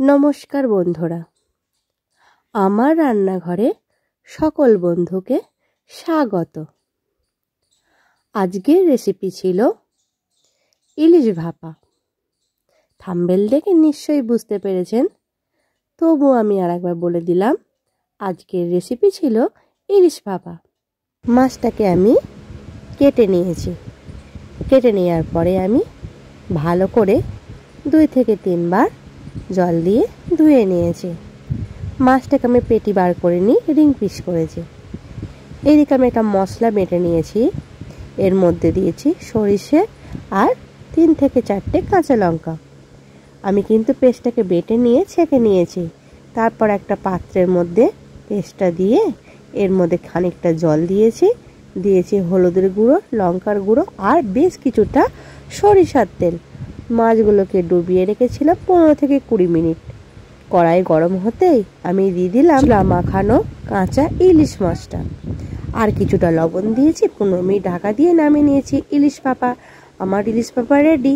নমস্কার বন্ধুরা, আমার রান্নাঘরে সকল বন্ধুকে স্বাগত। আজকের রেসিপি ছিল ইলিশ ভাপা। থাম্বনেল দেখে নিশ্চয়ই বুঝতে পেরেছেন, তবু আমি আরেকবার বলে দিলাম, আজকের রেসিপি ছিল ইলিশ ভাপা। মাছটাকে আমি কেটে নিয়েছি। কেটে নেওয়ার পরে আমি ভালো করে 2 থেকে 3 বার জল দিয়ে ধুয়ে নিয়েছি। মাছটাকে আমি পেটি বার করে নিই, রিং পিস করেছি। এদিকে আমি একটা মশলা বেটে নিয়েছি। এর মধ্যে দিয়েছি সরিষে আর 3 থেকে 4টে কাঁচা লঙ্কা। আমি কিন্তু পেস্টটাকে বেটে নিয়ে ছেঁকে নিয়েছি। তারপর একটা পাত্রের মধ্যে পেস্টটা দিয়ে এর মধ্যে খানিকটা জল দিয়েছি হলুদের গুঁড়ো, লঙ্কার গুঁড়ো আর বেশ কিছুটা সরিষার তেল। মাছগুলোকে ডুবিয়ে রেখেছিলাম 15 থেকে 20 মিনিট। কড়াই গরম হতেই আমি দিয়ে দিলাম মাখানো কাঁচা ইলিশ মাছটা, আর কিছুটা লবণ দিয়েছি। 15 মিনিট ঢাকা দিয়ে নামিয়ে নিয়েছি। ইলিশ ভাপা, আমার ইলিশ ভাপা রেডি।